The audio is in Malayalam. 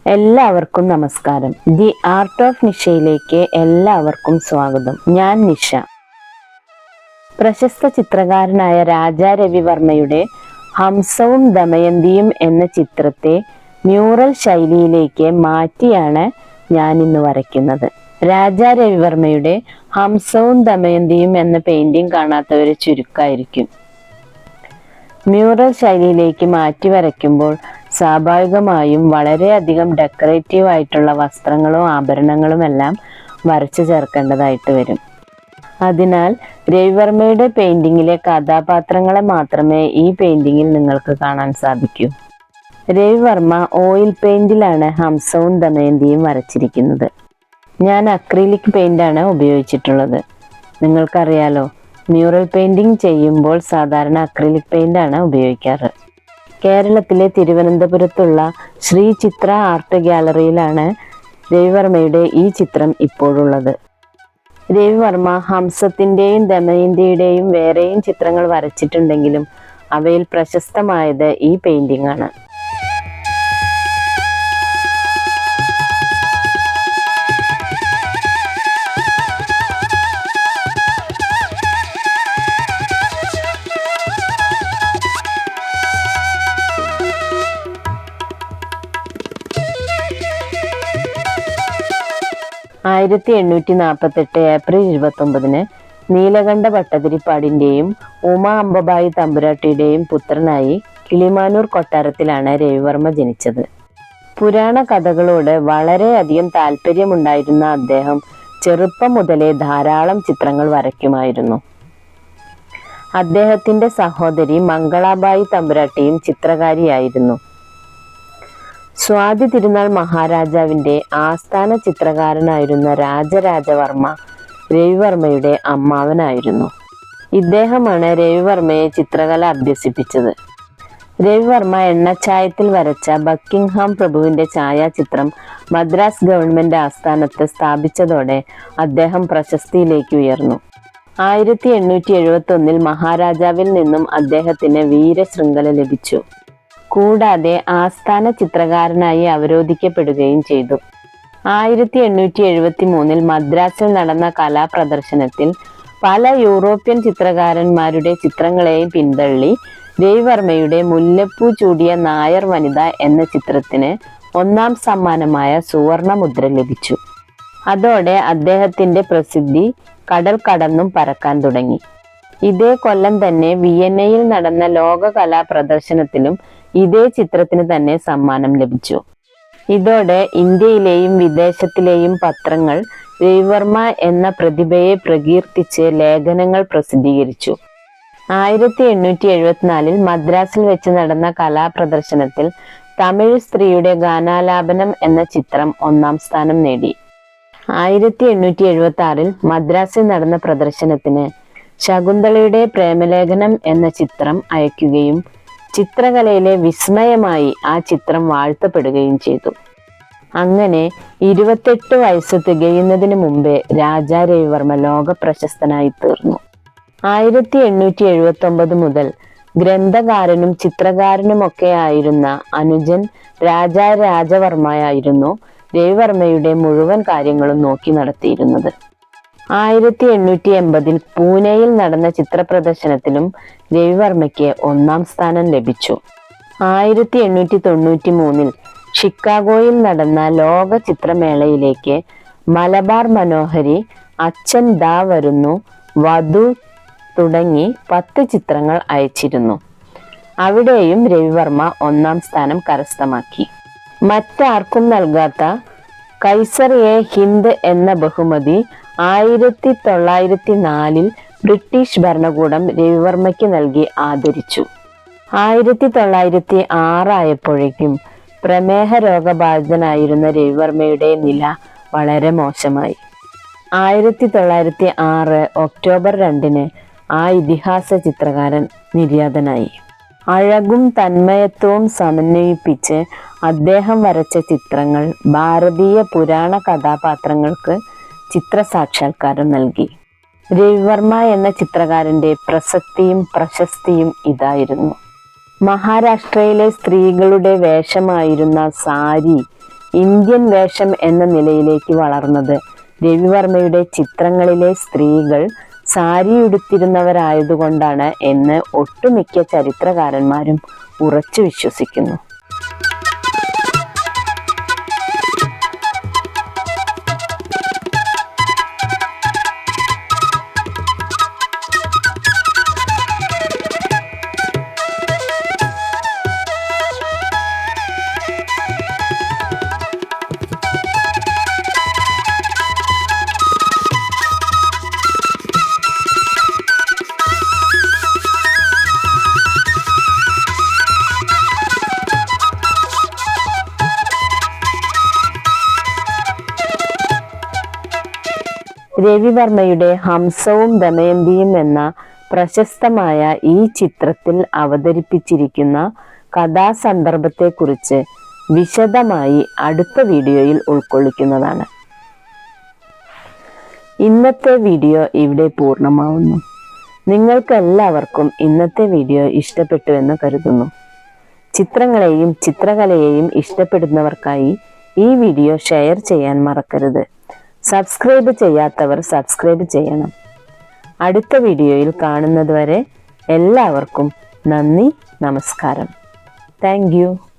എല്ലാവർക്കും നമസ്കാരം. ദി ആർട്ട് ഓഫ് നിഷയിലേക്ക് എല്ലാവർക്കും സ്വാഗതം. ഞാൻ നിഷ. പ്രശസ്ത ചിത്രകാരനായ രാജാ രവിവർമ്മയുടെ ഹംസവും ദമയന്തിയും എന്ന ചിത്രത്തെ മ്യൂറൽ ശൈലിയിലേക്ക് മാറ്റിയാണ് ഞാൻ ഇന്ന് വരയ്ക്കുന്നത്. രാജാ രവിവർമ്മയുടെ ഹംസവും ദമയന്തിയും എന്ന പെയിന്റിംഗ് കാണാത്തവര് ചുരുക്കമായിരിക്കും. മ്യൂറൽ ശൈലിയിലേക്ക് മാറ്റി വരയ്ക്കുമ്പോൾ സ്വാഭാവികമായും വളരെയധികം ഡെക്കറേറ്റീവ് ആയിട്ടുള്ള വസ്ത്രങ്ങളും ആഭരണങ്ങളും എല്ലാം വരച്ചു ചേർക്കേണ്ടതായിട്ട് വരും. അതിനാൽ രവിവർമ്മയുടെ പെയിന്റിങ്ങിലെ കഥാപാത്രങ്ങളെ മാത്രമേ ഈ പെയിന്റിങ്ങിൽ നിങ്ങൾക്ക് കാണാൻ സാധിക്കൂ. രവിവർമ്മ ഓയിൽ പെയിന്റിലാണ് ഹംസവും ദമയന്തിയും വരച്ചിരിക്കുന്നത്. ഞാൻ അക്രിലിക് പെയിന്റാണ് ഉപയോഗിച്ചിട്ടുള്ളത്. നിങ്ങൾക്കറിയാലോ, മ്യൂറൽ പെയിന്റിംഗ് ചെയ്യുമ്പോൾ സാധാരണ അക്രിലിക് പെയിന്റാണ് ഉപയോഗിക്കാറ്. കേരളത്തിലെ തിരുവനന്തപുരത്തുള്ള ശ്രീ ചിത്ര ആർട്ട് ഗാലറിയിലാണ് രവിവർമ്മയുടെ ഈ ചിത്രം ഇപ്പോഴുള്ളത്. രവിവർമ്മ ഹംസത്തിന്റെയും ദമയന്തിയുടെയും വേറെയും ചിത്രങ്ങൾ വരച്ചിട്ടുണ്ടെങ്കിലും അവയിൽ പ്രശസ്തമായത് ഈ പെയിന്റിംഗ് ആണ്. ഏപ്രിൽ 29 നീലകണ്ഠ ഭട്ടതിരിപ്പാടിന്റെയും ഉമാ അംബബായി തമ്പുരാട്ടിയുടെയും പുത്രനായി കിളിമാനൂർ കൊട്ടാരത്തിലാണ് രവിവർമ്മ ജനിച്ചത്. പുരാണ കഥകളോട് വളരെയധികം താല്പര്യമുണ്ടായിരുന്ന അദ്ദേഹം ചെറുപ്പം മുതലേ ധാരാളം ചിത്രങ്ങൾ വരയ്ക്കുമായിരുന്നു. അദ്ദേഹത്തിന്റെ സഹോദരി മംഗളാബായി തമ്പുരാട്ടിയും ചിത്രകാരിയായിരുന്നു. സ്വാതി തിരുനാൾ മഹാരാജാവിന്റെ ആസ്ഥാന ചിത്രകാരനായിരുന്ന രാജരാജവർമ്മ രവിവർമ്മയുടെ അമ്മാവനായിരുന്നു. ഇദ്ദേഹമാണ് രവിവർമ്മയെ ചിത്രകല അഭ്യസിപ്പിച്ചത്. രവിവർമ്മ എണ്ണച്ചായത്തിൽ വരച്ച ബക്കിംഗ്ഹാം പ്രഭുവിന്റെ ഛായാചിത്രം മദ്രാസ് ഗവൺമെന്റ് ആസ്ഥാനത്ത് സ്ഥാപിച്ചതോടെ അദ്ദേഹം പ്രശസ്തിയിലേക്ക് ഉയർന്നു. 1871 മഹാരാജാവിൽ നിന്നും അദ്ദേഹത്തിന് വീരശൃംഖല ലഭിച്ചു. കൂടാതെ ആസ്ഥാന ചിത്രകാരനായി അവരോധിക്കപ്പെടുകയും ചെയ്തു. 1873 മദ്രാസിൽ നടന്ന കലാപ്രദർശനത്തിൽ പല യൂറോപ്യൻ ചിത്രകാരന്മാരുടെ ചിത്രങ്ങളെയും പിന്തള്ളി രവിവർമ്മയുടെ മുല്ലപ്പൂ ചൂടിയ നായർ വനിത എന്ന ചിത്രത്തിന് 1ാം സമ്മാനമായ സുവർണ മുദ്ര ലഭിച്ചു. അതോടെ അദ്ദേഹത്തിന്റെ പ്രസിദ്ധി കടൽ കടന്നും പരക്കാൻ തുടങ്ങി. ഇതേ കൊല്ലം തന്നെ വിയന്നയിൽ നടന്ന ലോക കലാ പ്രദർശനത്തിലും ഇതേ ചിത്രത്തിന് തന്നെ സമ്മാനം ലഭിച്ചു. ഇതോടെ ഇന്ത്യയിലെയും വിദേശത്തിലെയും പത്രങ്ങൾ രവിവർമ്മ എന്ന പ്രതിഭയെ പ്രകീർത്തിച്ച് ലേഖനങ്ങൾ പ്രസിദ്ധീകരിച്ചു. 1874 മദ്രാസിൽ വെച്ച് നടന്ന കലാപ്രദർശനത്തിൽ തമിഴ് സ്ത്രീയുടെ ഗാനാലാപനം എന്ന ചിത്രം 1ാം സ്ഥാനം നേടി. 1876 മദ്രാസിൽ നടന്ന പ്രദർശനത്തിന് ശകുന്തളയുടെ പ്രേമലേഖനം എന്ന ചിത്രം അയക്കുകയും ചിത്രകലയിലെ വിസ്മയമായി ആ ചിത്രം വാഴ്ത്തപ്പെടുകയും ചെയ്തു. അങ്ങനെ 28 വയസ്സ് തികയുന്നതിന് മുമ്പേ രാജാ രവിവർമ്മ ലോക പ്രശസ്തനായി തീർന്നു. 1879 മുതൽ ഗ്രന്ഥകാരനും ചിത്രകാരനുമൊക്കെ ആയിരുന്ന അനുജൻ രാജാ രാജവർമ്മയായിരുന്നു രവിവർമ്മയുടെ മുഴുവൻ കാര്യങ്ങളും നോക്കി നടത്തിയിരുന്നത്. 1880 പൂനെയിൽ നടന്ന ചിത്രപ്രദർശനത്തിലും രവിവർമ്മയ്ക്ക് 1ാം സ്ഥാനം ലഭിച്ചു. 1893 ഷിക്കാഗോയിൽ നടന്ന ലോക ചിത്രമേളയിലേക്ക് മലബാർ മനോഹരി, അച്ഛൻ ദാ വരുന്നു, വധു തുടങ്ങി 10 ചിത്രങ്ങൾ അയച്ചിരുന്നു. അവിടെയും രവിവർമ്മ 1ാം സ്ഥാനം കരസ്ഥമാക്കി. മറ്റാർക്കും നൽകാത്ത കൈസർ-എ-ഹിന്ദ് എന്ന ബഹുമതി 1904 ബ്രിട്ടീഷ് ഭരണകൂടം രവിവർമ്മയ്ക്ക് നൽകി ആദരിച്ചു. 1906 ആയപ്പോഴേക്കും പ്രമേഹ രോഗബാധിതനായിരുന്ന രവിവർമ്മയുടെ നില വളരെ മോശമായി. 1906 ഒക്ടോബർ 2 ആ ഇതിഹാസ ചിത്രകാരൻ നിര്യാതനായി. അഴകും തന്മയത്വവും സമന്വയിപ്പിച്ച് അദ്ദേഹം വരച്ച ചിത്രങ്ങൾ ഭാരതീയ പുരാണ കഥാപാത്രങ്ങൾക്ക് ചിത്രസാക്ഷാത്കാരം നൽകി. രവിവർമ്മ എന്ന ചിത്രകാരന്റെ പ്രസക്തിയും പ്രശസ്തിയും ഇതായിരുന്നു. മഹാരാഷ്ട്രയിലെ സ്ത്രീകളുടെ വേഷമായിരുന്ന സാരി, ഇന്ത്യൻ വേഷം എന്ന നിലയിലേക്ക് വളർന്നത്. രവിവർമ്മയുടെ ചിത്രങ്ങളിലെ സ്ത്രീകൾ സാരിയുടുത്തിരുന്നവരായതുകൊണ്ടാണ് എന്ന് ഒട്ടുമിക്ക ചരിത്രകാരന്മാരും ഉറച്ചു വിശ്വസിക്കുന്നു. രവിവർമ്മയുടെ ഹംസവും ദമയന്തിയും എന്ന പ്രശസ്തമായ ഈ ചിത്രത്തിൽ അവതരിപ്പിച്ചിരിക്കുന്ന കഥാസന്ദർഭത്തെക്കുറിച്ച് വിശദമായി അടുത്ത വീഡിയോയിൽ ഉൾക്കൊള്ളിക്കുന്നതാണ്. ഇന്നത്തെ വീഡിയോ ഇവിടെ പൂർണ്ണമാവുന്നു. നിങ്ങൾക്ക് എല്ലാവർക്കും ഇന്നത്തെ വീഡിയോ ഇഷ്ടപ്പെട്ടു എന്ന് കരുതുന്നു. ചിത്രങ്ങളെയും ചിത്രകലയെയും ഇഷ്ടപ്പെടുന്നവർക്കായി ഈ വീഡിയോ ഷെയർ ചെയ്യാൻ മറക്കരുത്. സബ്സ്ക്രൈബ് ചെയ്യാത്തവർ സബ്സ്ക്രൈബ് ചെയ്യണം. അടുത്ത വീഡിയോയിൽ കാണുന്നത് വരെ എല്ലാവർക്കും നന്ദി, നമസ്കാരം. Thank you.